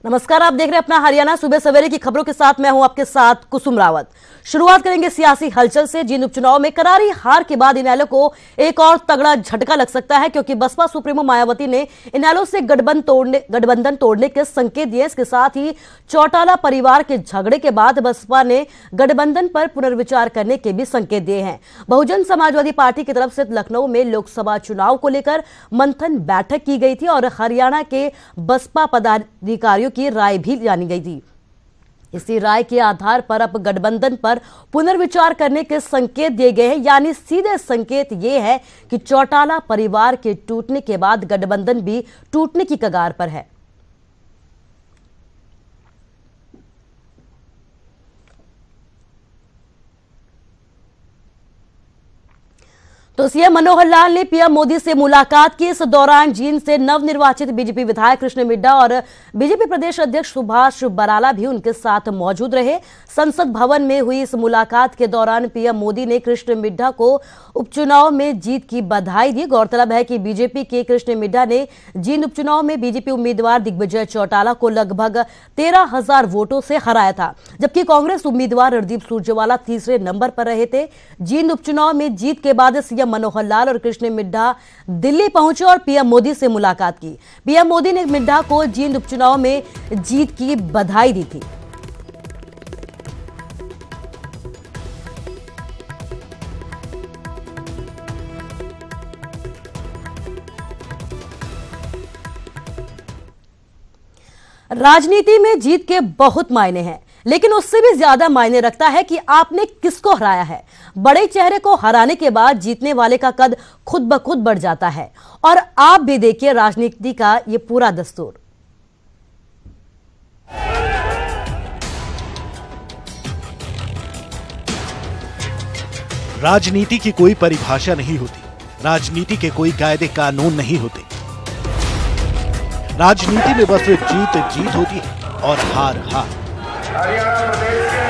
नमस्कार, आप देख रहे हैं अपना हरियाणा सुबह सवेरे की खबरों के साथ मैं हूं आपके साथ कुसुम रावत। शुरुआत करेंगे सियासी हलचल से। जींद उपचुनाव में करारी हार के बाद इनेलो को एक और तगड़ा झटका लग सकता है, क्योंकि बसपा सुप्रीमो मायावती ने इनेलो से गठबंधन तोड़ने के संकेत दिए। इसके साथ ही चौटाला परिवार के झगड़े के बाद बसपा ने गठबंधन पर पुनर्विचार करने के भी संकेत दिए हैं। बहुजन समाजवादी पार्टी की तरफ से लखनऊ में लोकसभा चुनाव को लेकर मंथन बैठक की गई थी और हरियाणा के बसपा पदाधिकारियों की राय भी जानी गई थी। इसी राय के आधार पर अब गठबंधन पर पुनर्विचार करने के संकेत दिए गए हैं। यानी सीधे संकेत ये है कि चौटाला परिवार के टूटने के बाद गठबंधन भी टूटने की कगार पर है। तो सीएम मनोहर लाल ने पीएम मोदी से मुलाकात की। इस दौरान जींद से नवनिर्वाचित बीजेपी विधायक कृष्ण मिड्ढा और बीजेपी प्रदेश अध्यक्ष सुभाष बराला भी उनके साथ मौजूद रहे। संसद भवन में हुई इस मुलाकात के दौरान पीएम मोदी ने कृष्ण मिड्ढा को उपचुनाव में जीत की बधाई दी। गौरतलब है कि बीजेपी के कृष्ण मिड्ढा ने जींद उपचुनाव में बीजेपी उम्मीदवार दिग्विजय चौटाला को लगभग 13,000 वोटों से हराया था, जबकि कांग्रेस उम्मीदवार रणदीप सुरजेवाला तीसरे नंबर पर रहे थे। जींद उपचुनाव में जीत के बाद सीएम मनोहर लाल और कृष्ण मिड्ढा दिल्ली पहुंचे और पीएम मोदी से मुलाकात की। पीएम मोदी ने मिड्ढा को जींद उपचुनाव में जीत की बधाई दी थी। राजनीति में जीत के बहुत मायने हैं, लेकिन उससे भी ज्यादा मायने रखता है कि आपने किसको हराया है। बड़े चेहरे को हराने के बाद जीतने वाले का कद खुद ब खुद बढ़ जाता है। और आप भी देखिए राजनीति का ये पूरा दस्तूर। राजनीति की कोई परिभाषा नहीं होती, राजनीति के कोई कायदे कानून नहीं होते। राजनीति में बस जीत जीत होती है और हार हार। हरियाणा प्रदेश के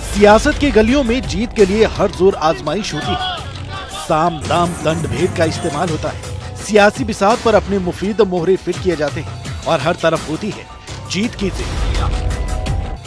सियासत की गलियों में जीत के लिए हर जोर आजमाइश होती है। साम दाम दंड भेद का इस्तेमाल होता है। सियासी बिसात पर अपने मुफीद मोहरे फिट किए जाते हैं और हर तरफ होती है जीत की जिद।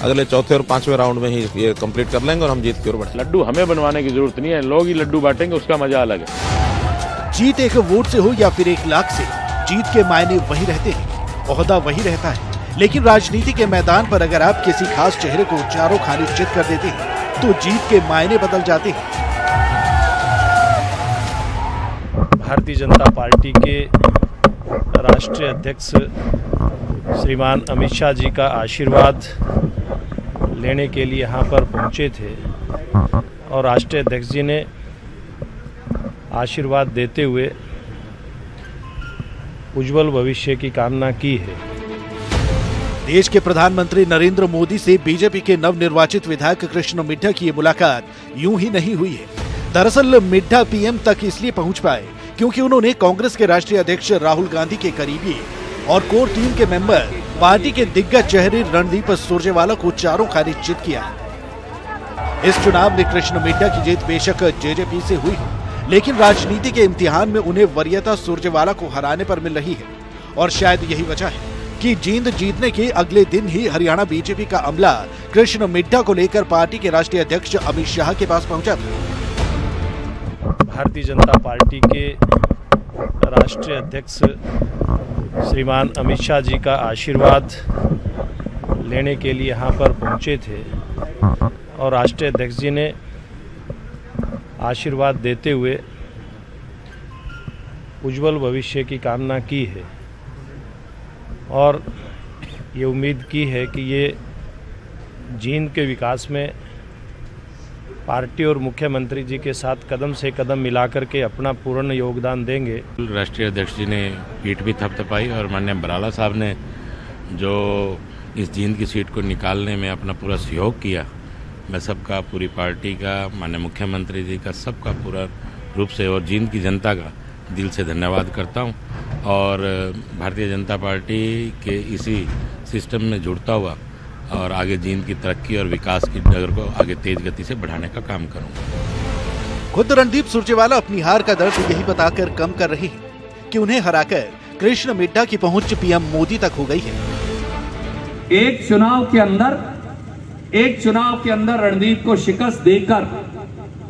अगले चौथे और पांचवें राउंड में ही ये कंप्लीट कर लेंगे और हम जीत की ओर बढ़ेंगे। लड्डू हमें बनवाने की जरूरत नहीं है, लोग ही लड्डू बांटेंगे, उसका मजा अलग है। जीत एक वोट से हो या फिर 1 लाख से, जीत के मायने वही रहते हैं, ओहदा वही रहता है। लेकिन राजनीति के मैदान पर अगर आप किसी खास चेहरे को चारों खाने चित कर देते हैं तो जीत के मायने बदल जाते हैं। भारतीय जनता पार्टी के राष्ट्रीय अध्यक्ष श्रीमान अमित शाह जी का आशीर्वाद लेने के लिए यहाँ पर पहुँचे थे और राष्ट्रीय अध्यक्ष जी ने आशीर्वाद देते हुए उज्जवल भविष्य की कामना की है। देश के प्रधानमंत्री नरेंद्र मोदी से बीजेपी के नवनिर्वाचित विधायक कृष्ण मिड्ढा की ये मुलाकात यूं ही नहीं हुई है। दरअसल मिड्ढा पीएम तक इसलिए पहुंच पाए क्योंकि उन्होंने कांग्रेस के राष्ट्रीय अध्यक्ष राहुल गांधी के करीबी और कोर टीम के मेंबर पार्टी के दिग्गज चेहरे रणदीप सुरजेवाला को चारों खाने चित किया। इस चुनाव में कृष्ण मिड्ढा की जीत बेशक जेजेपी से हुई, लेकिन राजनीति के इम्तिहान में उन्हें वरीयता सुरजेवाला को हराने पर मिल रही है। और शायद यही वजह है कि जींद जीतने के अगले दिन ही हरियाणा बीजेपी का अमला कृष्ण मिड्ढा को लेकर पार्टी के राष्ट्रीय अध्यक्ष अमित शाह के पास पहुंचा था। भारतीय जनता पार्टी के राष्ट्रीय अध्यक्ष श्रीमान अमित शाह जी का आशीर्वाद लेने के लिए यहाँ पर पहुँचे थे और राष्ट्रीय अध्यक्ष जी ने आशीर्वाद देते हुए उज्जवल भविष्य की कामना की है और ये उम्मीद की है कि ये जींद के विकास में पार्टी और मुख्यमंत्री जी के साथ कदम से कदम मिलाकर के अपना पूर्ण योगदान देंगे। राष्ट्रीय अध्यक्ष जी ने पीठ भी थपथपाई और माननीय बराला साहब ने जो इस जींद की सीट को निकालने में अपना पूरा सहयोग किया, मैं सबका, पूरी पार्टी का, माननीय मुख्यमंत्री जी का, सबका पूरा रूप से और जींद की जनता का दिल से धन्यवाद करता हूं। और भारतीय जनता पार्टी के इसी सिस्टम में जुड़ता हुआ और आगे जींद की तरक्की और विकास की डगर को आगे तेज गति से बढ़ाने का काम करूंगा। खुद रणदीप सुरजेवाला अपनी हार का दर्द यही बताकर कम कर रहे हैं कि उन्हें हराकर कृष्ण मिड्ढा की पहुंच पीएम मोदी तक हो गई है। एक चुनाव के अंदर रणदीप को शिकस्त देकर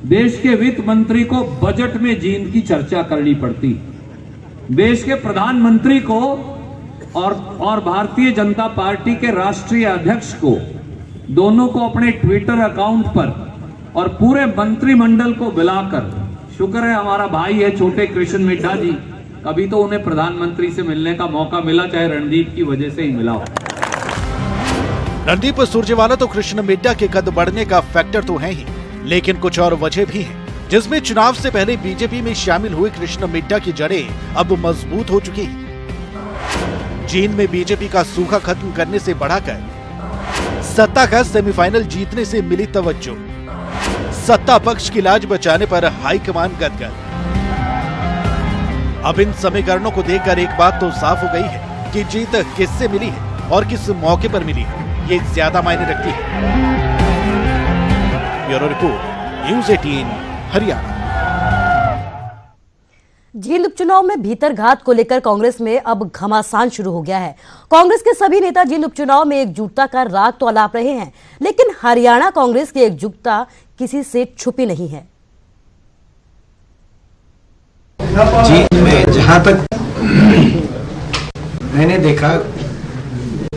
देश के वित्त मंत्री को बजट में जींद की चर्चा करनी पड़ती, देश के प्रधानमंत्री को और भारतीय जनता पार्टी के राष्ट्रीय अध्यक्ष को, दोनों को अपने ट्विटर अकाउंट पर और पूरे मंत्रिमंडल को बुलाकर, शुक्र है हमारा भाई है छोटे कृष्ण मिड्ढा जी, कभी तो उन्हें प्रधानमंत्री से मिलने का मौका मिला, चाहे रणदीप की वजह से ही मिला हो। रणदीप सुरजेवाला तो कृष्ण मिड्ढा के कद बढ़ने का फैक्टर तो है ही, लेकिन कुछ और वजह भी है, जिसमें चुनाव से पहले बीजेपी में शामिल हुए कृष्ण मिड्ढा की जड़ें अब मजबूत हो चुकी हैं। जींद में बीजेपी का सूखा खत्म करने से बढ़ाकर सत्ता का सेमीफाइनल जीतने से मिली तवज्जो, सत्ता पक्ष की लाज बचाने पर हाईकमान गदगद। अब इन समीकरणों को देखकर एक बात तो साफ हो गई है कि जीत किससे मिली है और किस मौके पर मिली है, ये ज्यादा मायने रखती है। Bureau report, news 18 Haryana. Jind उपचुनाव में भीतरघात को लेकर कांग्रेस में अब घमासान शुरू हो गया है। कांग्रेस के सभी नेता जींद उपचुनाव में एकजुटता का राग तो अलाप रहे हैं, लेकिन हरियाणा कांग्रेस की एकजुटता किसी से छुपी नहीं है। जींद में जहां तक मैंने देखा,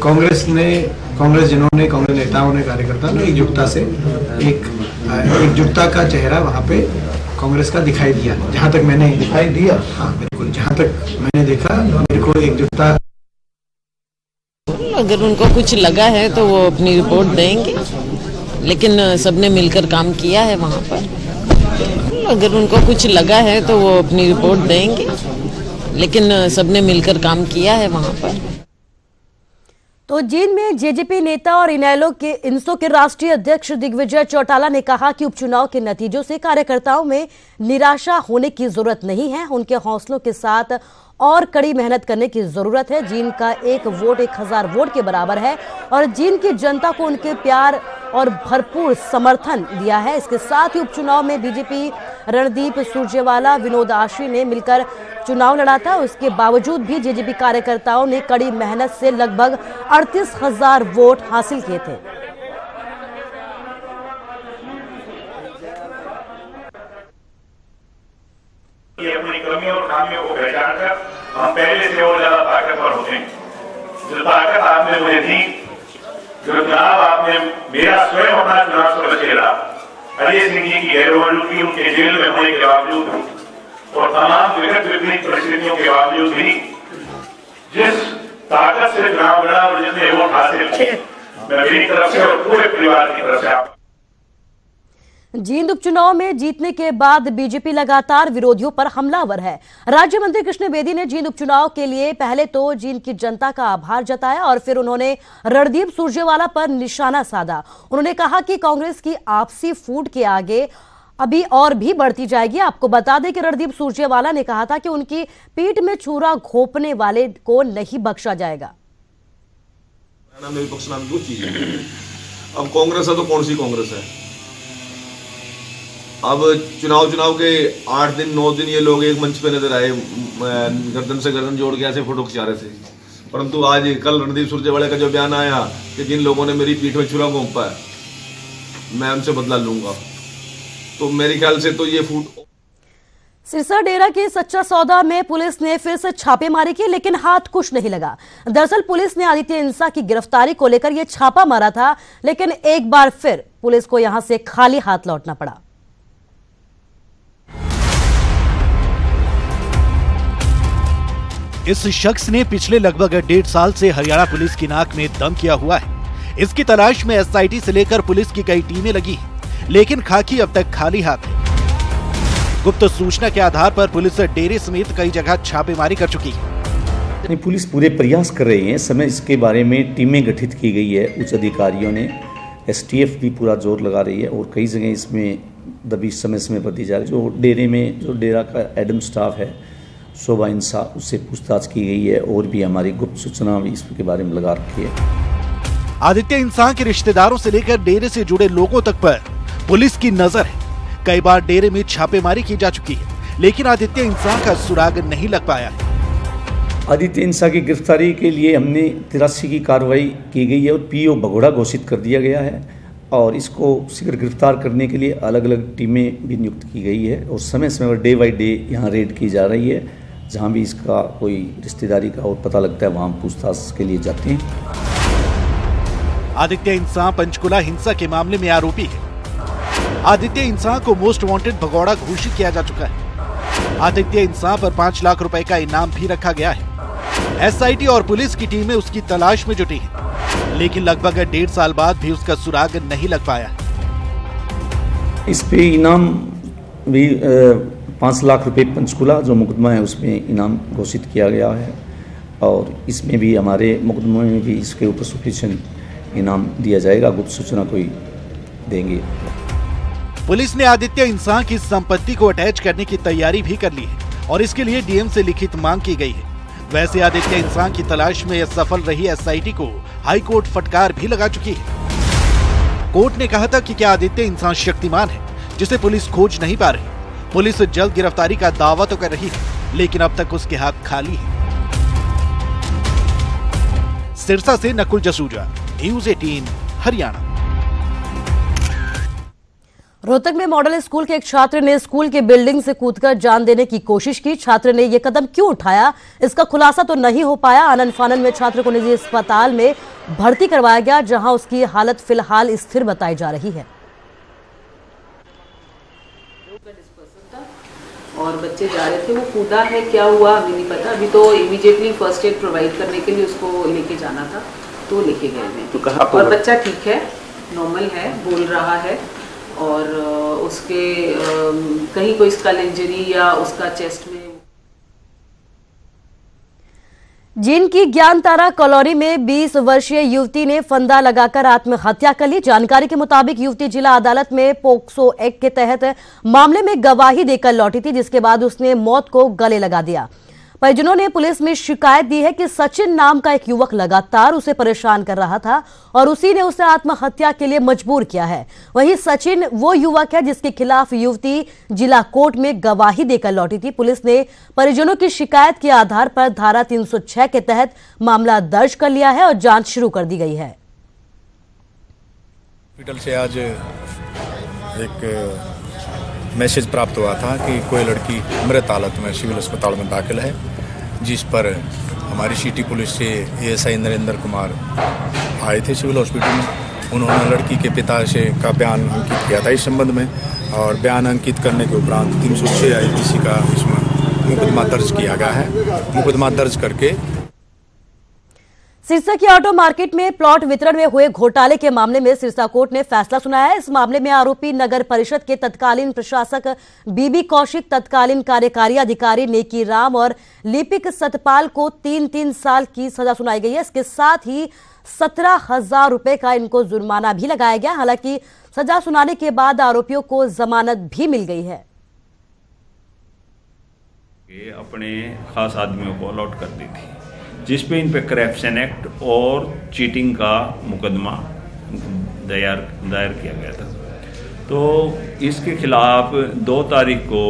कांग्रेस जिन्होंने कांग्रेस नेताओं ने, कार्यकर्ताओं ने एकजुटता से एकजुटता का चेहरा वहां पे कांग्रेस का दिखाई दिया। जहां तक मैंने दिखाई दिया, हाँ बिल्कुल, जहां तक मैंने देखा मेरे को एकजुटता। अगर उनको कुछ लगा है तो वो अपनी रिपोर्ट देंगे, लेकिन सबने मिलकर काम किया है वहां पर। अगर उनको कुछ लगा है तो वो अपनी रिपोर्ट देंगे, लेकिन सबने मिलकर काम किया है वहां पर। तो जींद में जेजेपी नेता और इंसो के राष्ट्रीय अध्यक्ष दिग्विजय चौटाला ने कहा कि उपचुनाव के नतीजों से कार्यकर्ताओं में निराशा होने की जरूरत नहीं है, उनके हौसलों के साथ और कड़ी मेहनत करने की जरूरत है। जींद का एक वोट 1000 वोट के बराबर है और जींद की जनता को उनके प्यार और भरपूर समर्थन दिया है। इसके साथ ही उपचुनाव में बीजेपी रणदीप सुरजेवाला, विनोद आशी ने मिलकर चुनाव लड़ा था। उसके बावजूद भी जेजेपी कार्यकर्ताओं ने कड़ी मेहनत से लगभग 38,000 वोट हासिल किए थे। अपनी कमियों और खामियों को पहचान कर हम पहले से और ज्यादा ताकतवर होते हैं। जो ताकत आपने मुझे दी, जो चुनाव आपने मेरा स्वयं अपना चुनाव से बचेगा, अजय सिंह जी की गैरमौजूदगी, उनके जेल में होने के बावजूद भी और तमाम विपरीत परिस्थितियों के बावजूद भी जिस ताकत से चुनाव लड़ा और जितने वोट हासिल किए, मैं मेरी तरफ से और पूरे परिवार की तरफ से आप। जींद उपचुनाव में जीतने के बाद बीजेपी लगातार विरोधियों पर हमलावर है। राज्य मंत्री कृष्ण बेदी ने जींद उपचुनाव के लिए पहले तो जींद की जनता का आभार जताया और फिर उन्होंने रणदीप सुरजेवाला पर निशाना साधा। उन्होंने कहा कि कांग्रेस की आपसी फूट के आगे अभी और भी बढ़ती जाएगी। आपको बता दें कि रणदीप सुरजेवाला ने कहा था कि उनकी पीठ में छुरा घोंपने वाले को नहीं बख्शा जाएगा। अब कांग्रेस है तो कौन सी कांग्रेस है? अब चुनाव के 8 दिन 9 दिन ये लोग एक मंच पे नजर आए, गर्दन से गर्दन जोड़ के ऐसे फोटो खिंचा रहे थे, परंतु आज कल रणदीप सुरजेवाला का जो बयान आया कि जिन लोगों ने मेरी पीठ में छुरा घोंपा है मैं उनसे बदला लूंगा, तो मेरे ख्याल से तो ये फूट। सिरसा डेरा के सच्चा सौदा में पुलिस ने फिर से छापेमारी की, लेकिन हाथ कुछ नहीं लगा। दरअसल पुलिस ने आदित्य इंसा की गिरफ्तारी को लेकर यह छापा मारा था, लेकिन एक बार फिर पुलिस को यहां से खाली हाथ लौटना पड़ा। इस शख्स ने पिछले लगभग 1.5 साल से हरियाणा पुलिस की नाक में दम किया हुआ है। इसकी तलाश में एसआईटी से लेकर पुलिस की कई टीमें लगी हैं, लेकिन खाकी अब तक खाली हाथ है। गुप्त सूचना के आधार पर पुलिस डेरे समेत कई जगह छापेमारी कर चुकी है। पुलिस पूरे प्रयास कर रही है, समय इसके बारे में टीमें गठित की गई है उच्च अधिकारियों ने, एसटीएफ भी पूरा जोर लगा रही है और कई जगह इसमें दबी समय पर दी जा रही है। जो डेरे में जो डेरा का एडम स्टाफ है, शोभा इंसा, उससे पूछताछ की गई है और भी हमारी गुप्त सूचना भी इसके बारे में लगा रखी है। आदित्य इंसा के रिश्तेदारों से लेकर डेरे से जुड़े लोगों तक पर पुलिस की नजर है। कई बार डेरे में छापेमारी की जा चुकी है, लेकिन आदित्य इंसान का सुराग नहीं लग पाया है। आदित्य इंसान की गिरफ्तारी के लिए हमने 83 की कार्रवाई की गई है और पीओ भगोड़ा घोषित कर दिया गया है और इसको शीघ्र गिरफ्तार करने के लिए अलग अलग टीमें भी नियुक्त की गई है और समय समय पर डे बाई डे यहाँ रेड की जा रही है। जहाँ भी इसका कोई रिश्तेदारी का और पता लगता है वहाँ पूछताछ के लिए जाते हैं। आदित्य इंसान पंचकुला हिंसा के मामले में आरोपी है। आदित्य इंसान को मोस्ट वांटेड भगोड़ा घोषित किया जा चुका है। आदित्य इंसान पर 5 लाख रुपए का इनाम भी रखा गया है। एसआईटी और पुलिस की टीमें उसकी तलाश में जुटी हैं, लेकिन लगभग 1.5 साल बाद भी उसका सुराग नहीं लग पाया। इस पे इनाम भी 5 लाख रुपए पंचकुला जो मुकदमा है उसमें इनाम घोषित किया गया है और इसमें भी हमारे मुकदमे में भी इसके ऊपर सफिशिएंट इनाम दिया जाएगा। गुप्त सूचना कोई देंगे। पुलिस ने आदित्य इंसान की संपत्ति को अटैच करने की तैयारी भी कर ली है और इसके लिए डीएम से लिखित मांग की गई है। वैसे आदित्य इंसान की तलाश में सफल रही एसआईटी को हाई कोर्ट फटकार भी लगा चुकी है। कोर्ट ने कहा था कि क्या आदित्य इंसान शक्तिमान है जिसे पुलिस खोज नहीं पा रही। पुलिस जल्द गिरफ्तारी का दावा तो कर रही है, लेकिन अब तक उसके हाथ खाली है। सिरसा से नकुल जसूजा, न्यूज़ 18 हरियाणा। रोहतक में मॉडल स्कूल के एक छात्र ने स्कूल की बिल्डिंग से कूदकर जान देने की कोशिश की। छात्र ने यह कदम क्यों उठाया, इसका खुलासा तो नहीं हो पाया। आनन फानन में छात्र को निजी अस्पताल में भर्ती करवाया गया, जहां उसकी हालत फिलहाल स्थिर बताई जा रही है। और बच्चे जा रहे थे, वो कूदा है, क्या हुआ अभी नहीं पता। अभी तो इमीडिएटली फर्स्ट एड प्रोवाइड करने के लिए उसको लेके जाना था, तो लेके गए हैं। तो और बच्चा ठीक है, नॉर्मल है, बोल रहा है और उसके कहीं कोई स्कल इंजरी या उसका चेस्ट में। जींद की ज्ञानतारा कॉलोनी में 20 वर्षीय युवती ने फंदा लगाकर आत्महत्या कर ली। जानकारी के मुताबिक युवती जिला अदालत में पोक्सो एक्ट के तहत मामले में गवाही देकर लौटी थी, जिसके बाद उसने मौत को गले लगा दिया। परिजनों ने पुलिस में शिकायत दी है कि सचिन नाम का एक युवक लगातार उसे परेशान कर रहा था और उसी ने उसे आत्महत्या के लिए मजबूर किया है। वहीं सचिन वो युवक है जिसके खिलाफ युवती जिला कोर्ट में गवाही देकर लौटी थी। पुलिस ने परिजनों की शिकायत के आधार पर धारा 306 के तहत मामला दर्ज कर लिया है और जांच शुरू कर दी गई है। हॉस्पिटल से आज एक मैसेज प्राप्त हुआ था कि कोई लड़की मृत हालत में सिविल अस्पताल में दाखिल है, जिस पर हमारी सिटी पुलिस से एएसआई नरेंद्र कुमार आए थे सिविल हॉस्पिटल में। उन्होंने लड़की के पिता से का बयान अंकित किया था इस संबंध में और बयान अंकित करने के उपरांत 306 आईपीसी का इसमें मुकदमा दर्ज किया गया है। मुकदमा दर्ज करके सिरसा की ऑटो मार्केट में प्लॉट वितरण में हुए घोटाले के मामले में सिरसा कोर्ट ने फैसला सुनाया है। इस मामले में आरोपी नगर परिषद के तत्कालीन प्रशासक बीबी कौशिक, तत्कालीन कार्यकारी अधिकारी नेकी राम और लिपिक सतपाल को 3-3 साल की सजा सुनाई गई है। इसके साथ ही 17,000 रुपए का इनको जुर्माना भी लगाया गया। हालांकि सजा सुनाने के बाद आरोपियों को जमानत भी मिल गई है। अपने खास आदमियों को अलॉट कर दी थी, जिसपे इन पे करप्शन एक्ट और चीटिंग का मुकदमा दायर किया गया था। तो इसके खिलाफ 2 तारीख को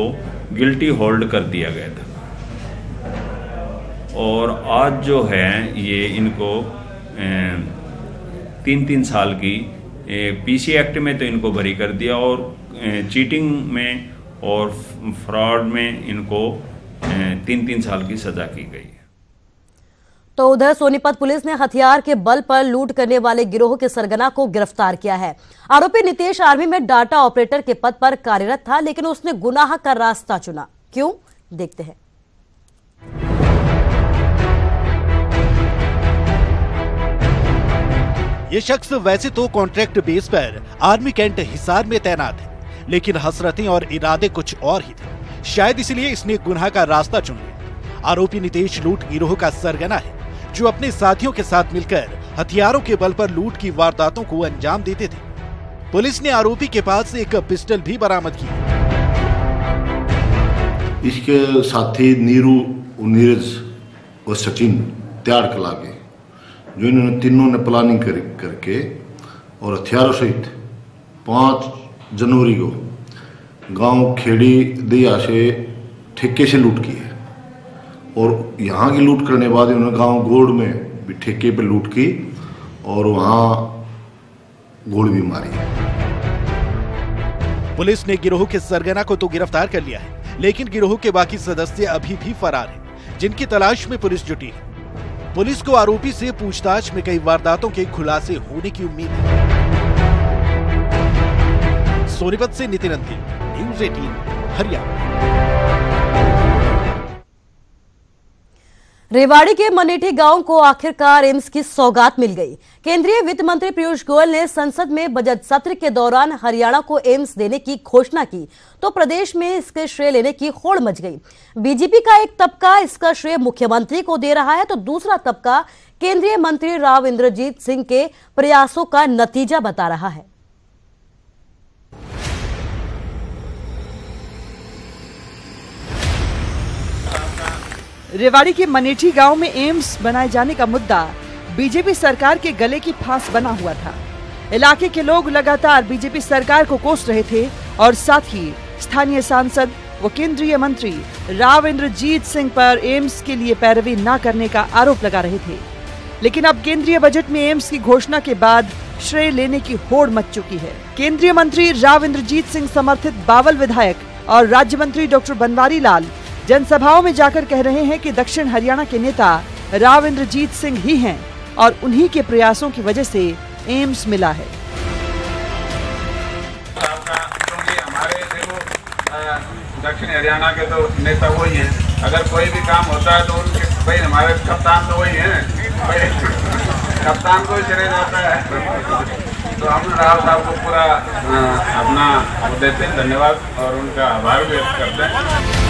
गिल्टी होल्ड कर दिया गया था और आज जो है ये इनको 3-3 साल की पीसी एक्ट में तो इनको बरी कर दिया और चीटिंग में और फ्रॉड में इनको 3-3 साल की सजा की गई। तो उधर सोनीपत पुलिस ने हथियार के बल पर लूट करने वाले गिरोह के सरगना को गिरफ्तार किया है। आरोपी नितेश आर्मी में डाटा ऑपरेटर के पद पर कार्यरत था, लेकिन उसने गुनाह का रास्ता चुना। क्यों, देखते हैं। ये शख्स वैसे तो कॉन्ट्रैक्ट बेस पर आर्मी कैंट हिसार में तैनात है, लेकिन हसरतें और इरादे कुछ और ही थे। शायद इसलिए इसने गुनाह का रास्ता चुन लिया। आरोपी नितेश लूट गिरोह का सरगना है, जो अपने साथियों के साथ मिलकर हथियारों के बल पर लूट की वारदातों को अंजाम देते थे। पुलिस ने आरोपी के पास से एक पिस्टल भी बरामद की। इसके साथी नीरू, नीरज और सचिन त्यार कला के, जो इन्होंने तीनों ने प्लानिंग करके और हथियारों सहित 5 जनवरी को गांव खेड़ी दिया से ठेके से लूट की है, और यहाँ की लूट करने के बाद उन्होंने गांव गोड़ में भी ठेके पे लूट की और वहाँ गोली भी मारी है। पुलिस ने गिरोह के सरगना को तो गिरफ्तार कर लिया है, लेकिन गिरोह के बाकी सदस्य अभी भी फरार हैं, जिनकी तलाश में पुलिस जुटी है। पुलिस को आरोपी से पूछताछ में कई वारदातों के खुलासे होने की उम्मीद है। सोनीपत से नितिन अंतिम, न्यूज़ 18 हरियाणा। रेवाड़ी के मनेठी गांव को आखिरकार एम्स की सौगात मिल गई। केंद्रीय वित्त मंत्री पीयूष गोयल ने संसद में बजट सत्र के दौरान हरियाणा को एम्स देने की घोषणा की तो प्रदेश में इसके श्रेय लेने की होड़ मच गई। बीजेपी का एक तबका इसका श्रेय मुख्यमंत्री को दे रहा है तो दूसरा तबका केंद्रीय मंत्री राव इंद्रजीत सिंह के प्रयासों का नतीजा बता रहा है। रेवाड़ी के मनेठी गांव में एम्स बनाए जाने का मुद्दा बीजेपी सरकार के गले की फांस बना हुआ था। इलाके के लोग लगातार बीजेपी सरकार को कोस रहे थे और साथ ही स्थानीय सांसद व केंद्रीय मंत्री राव इंद्रजीत सिंह पर एम्स के लिए पैरवी न करने का आरोप लगा रहे थे। लेकिन अब केंद्रीय बजट में एम्स की घोषणा के बाद श्रेय लेने की होड़ मच चुकी है। केंद्रीय मंत्री राव इंद्रजीत सिंह समर्थित बावल विधायक और राज्य मंत्री डॉक्टर बनवारी लाल जनसभाओं में जाकर कह रहे हैं कि दक्षिण हरियाणा के नेता राव इंद्रजीत सिंह ही हैं और उन्हीं के प्रयासों की वजह से एम्स मिला है। हमारे दक्षिण हरियाणा के तो नेता वही हैं। अगर कोई भी काम होता है तो उनके भाई हमारे कप्तान तो वही हैं, कप्तान को ही चले जाता है। तो हम राव साहब को पूरा अपना देते हैं धन्यवाद और उनका आभार व्यक्त करते हैं।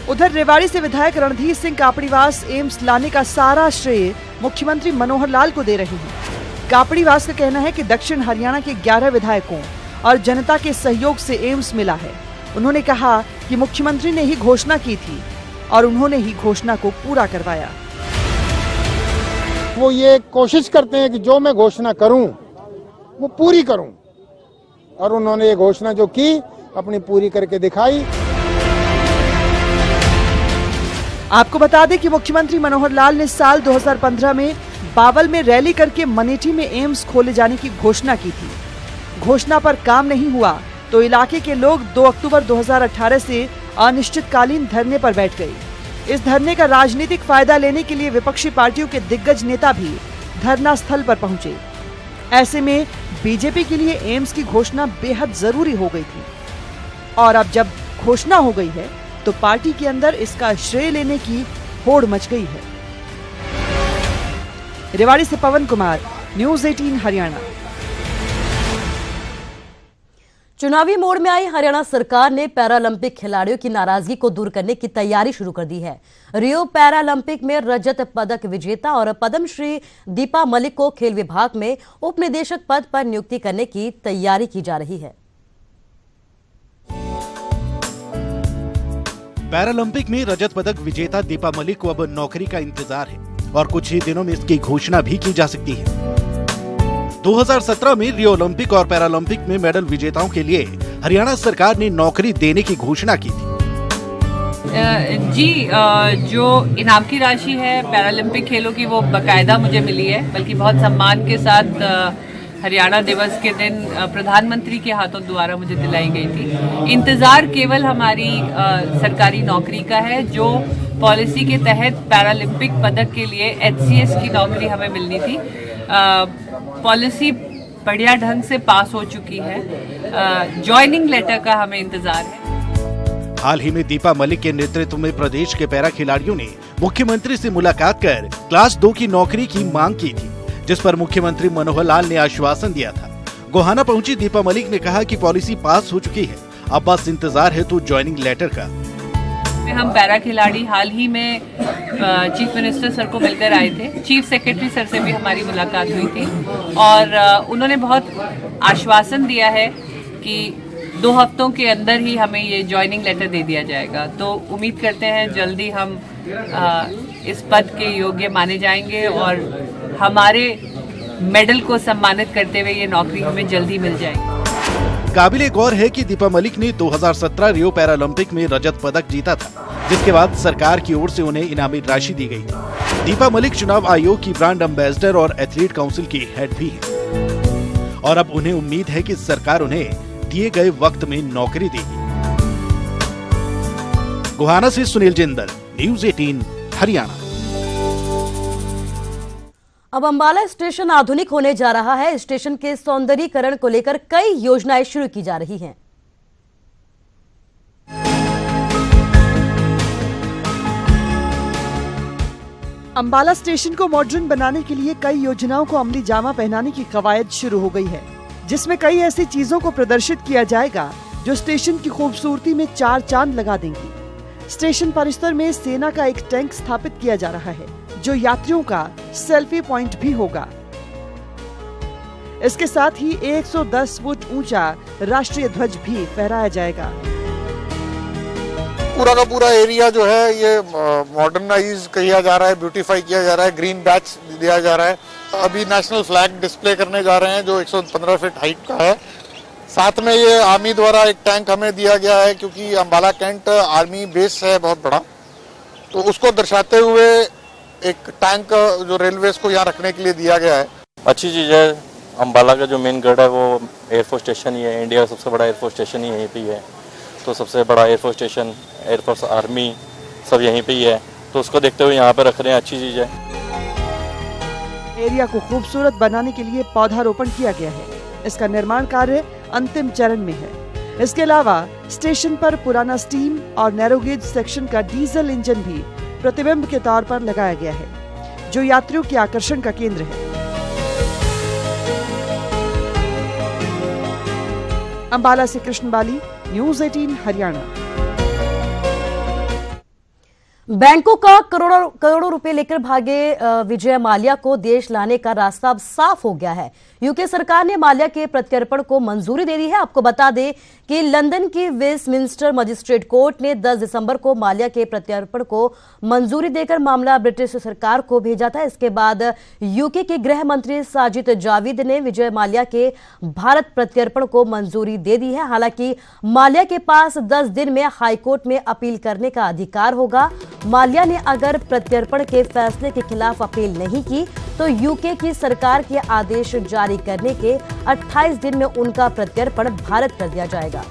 उधर रेवाड़ी से विधायक रणधीर सिंह कापड़ीवास एम्स लाने का सारा श्रेय मुख्यमंत्री मनोहर लाल को दे रहे हैं। कापड़ीवास का कहना है कि दक्षिण हरियाणा के 11 विधायकों और जनता के सहयोग से एम्स मिला है। उन्होंने कहा कि मुख्यमंत्री ने ही घोषणा की थी और उन्होंने ही घोषणा को पूरा करवाया। वो ये कोशिश करते हैं कि जो मैं घोषणा करूं वो पूरी करूं, और उन्होंने ये घोषणा जो की अपनी पूरी करके दिखाई। आपको बता दें कि मुख्यमंत्री मनोहर लाल ने साल 2015 में बावल में रैली करके मनेठी में एम्स खोले जाने की घोषणा की थी। घोषणा पर काम नहीं हुआ तो इलाके के लोग 2 अक्टूबर 2018 से अनिश्चितकालीन धरने पर बैठ गए। इस धरने का राजनीतिक फायदा लेने के लिए विपक्षी पार्टियों के दिग्गज नेता भी धरना स्थल पर पहुंचे। ऐसे में बीजेपी के लिए एम्स की घोषणा बेहद जरूरी हो गई थी और अब जब घोषणा हो गई है तो पार्टी के अंदर इसका श्रेय लेने की होड़ मच गई है। रेवाड़ी से पवन कुमार, न्यूज़ 18 हरियाणा। चुनावी मोड़ में आई हरियाणा सरकार ने पैरालंपिक खिलाड़ियों की नाराजगी को दूर करने की तैयारी शुरू कर दी है। रियो पैरालंपिक में रजत पदक विजेता और पद्मश्री दीपा मलिक को खेल विभाग में उप निदेशक पद पर नियुक्ति करने की तैयारी की जा रही है। पैरालंपिक में रजत पदक विजेता दीपा मलिक को अब नौकरी का इंतजार है और कुछ ही दिनों में इसकी घोषणा भी की जा सकती है। 2017 में रियो ओलंपिक और पैरालंपिक में मेडल विजेताओं के लिए हरियाणा सरकार ने नौकरी देने की घोषणा की थी। जो इनाम की राशि है पैरालंपिक खेलों की वो बाकायदा मुझे मिली है, बल्कि बहुत सम्मान के साथ हरियाणा दिवस के दिन प्रधानमंत्री के हाथों द्वारा मुझे दिलाई गई थी। इंतजार केवल हमारी सरकारी नौकरी का है, जो पॉलिसी के तहत पैरालंपिक पदक के लिए HCS की नौकरी हमें मिलनी थी। पॉलिसी बढ़िया ढंग से पास हो चुकी है। ज्वाइनिंग लेटर का हमें इंतजार है। हाल ही में दीपा मलिक के नेतृत्व में प्रदेश के पैरा खिलाड़ियों ने मुख्यमंत्री से मुलाकात कर क्लास 2 की नौकरी की मांग की थी, जिस पर मुख्यमंत्री मनोहर लाल ने आश्वासन दिया था। गोहाना पहुंची दीपा मलिक ने कहा कि पॉलिसी पास हो चुकी है, अब बस इंतजार है तो ज्वाइनिंग लेटर का। हम पैरा खिलाड़ी हाल ही में चीफ मिनिस्टर सर को मिलकर आए थे। चीफ सेक्रेटरी सर से भी हमारी मुलाकात हुई थी और उन्होंने बहुत आश्वासन दिया है कि 2 हफ्तों के अंदर ही हमें ये ज्वाइनिंग लेटर दे दिया जाएगा। तो उम्मीद करते हैं जल्दी हम इस पद के योग्य माने जाएंगे और हमारे मेडल को सम्मानित करते हुए ये नौकरी हमें जल्दी मिल जाएगी। काबिले गौर है कि दीपा मलिक ने 2017 रियो पैरालंपिक में रजत पदक जीता था, जिसके बाद सरकार की ओर से उन्हें इनामी राशि दी गई थी। दीपा मलिक चुनाव आयोग की ब्रांड एम्बेसडर और एथलीट काउंसिल की हेड भी है और अब उन्हें उम्मीद है कि सरकार उन्हें दिए गए वक्त में नौकरी देगी। गोहाना से सुनील जिंदल, न्यूज़ 18 हरियाणा। अब अंबाला स्टेशन आधुनिक होने जा रहा है। स्टेशन के सौंदर्यीकरण को लेकर कई योजनाएं शुरू की जा रही हैं। अंबाला स्टेशन को मॉडर्न बनाने के लिए कई योजनाओं को अमली जामा पहनाने की कवायद शुरू हो गई है, जिसमें कई ऐसी चीजों को प्रदर्शित किया जाएगा जो स्टेशन की खूबसूरती में चार चांद लगा देंगी। स्टेशन परिसर में सेना का एक टैंक स्थापित किया जा रहा है, जो यात्रियों का सेल्फी पॉइंट भी होगा। इसके साथ ही 110 फुट ऊंचा राष्ट्रीय ध्वज भी फहराया जाएगा। पूरा का पूरा एरिया जो है ये मॉडर्नाइज किया जा रहा है, ब्यूटीफाई किया जा रहा है, ग्रीन बैच दिया जा रहा है। अभी नेशनल फ्लैग डिस्प्ले करने जा रहे हैं जो 115 फीट हाइट का है। साथ में ये आर्मी द्वारा एक टैंक हमें दिया गया है, क्योंकि अंबाला कैंट आर्मी बेस है बहुत बड़ा, तो उसको दर्शाते हुए एक टैंक जो रेलवेज को यहाँ रखने के लिए दिया गया है। अच्छी चीज़ है। अंबाला का जो मेन गढ़ है वो एयरफोर्स स्टेशन ही है। इंडिया का सबसे बड़ा एयरफोर्स स्टेशन ही यहीं पे ही है, तो सबसे बड़ा एयरफोर्स स्टेशन, एयरफोर्स आर्मी सब यहीं पे ही है, तो उसको देखते हुए यहाँ पे रख रहे हैं। अच्छी चीज़ है। एरिया को खूबसूरत बनाने के लिए पौधारोपण किया गया है। इसका निर्माण कार्य अंतिम चरण में है। इसके अलावा स्टेशन पर पुराना स्टीम और नैरोगेज सेक्शन का डीजल इंजन भी प्रतिबिंब के तौर पर लगाया गया है, जो यात्रियों के आकर्षण का केंद्र है। अंबाला से कृष्ण बाली, न्यूज़ 18 हरियाणा। बैंकों का करोड़ों रुपए लेकर भागे विजय माल्या को देश लाने का रास्ता अब साफ हो गया है। यूके सरकार ने माल्या के प्रत्यर्पण को मंजूरी दे दी है। आपको बता दें कि लंदन की वेस्टमिंस्टर मजिस्ट्रेट कोर्ट ने 10 दिसंबर को माल्या के प्रत्यर्पण को मंजूरी देकर मामला ब्रिटिश सरकार को भेजा था। इसके बाद यूके के गृह मंत्री साजिद जाविद ने विजय माल्या के भारत प्रत्यर्पण को मंजूरी दे दी है। हालांकि माल्या के पास 10 दिन में हाईकोर्ट में अपील करने का अधिकार होगा। माल्या ने अगर प्रत्यर्पण के फैसले के खिलाफ अपील नहीं की तो यूके की सरकार के आदेश जारी करने के 28 दिन में उनका प्रत्यर्पण भारत कर दिया जाएगा।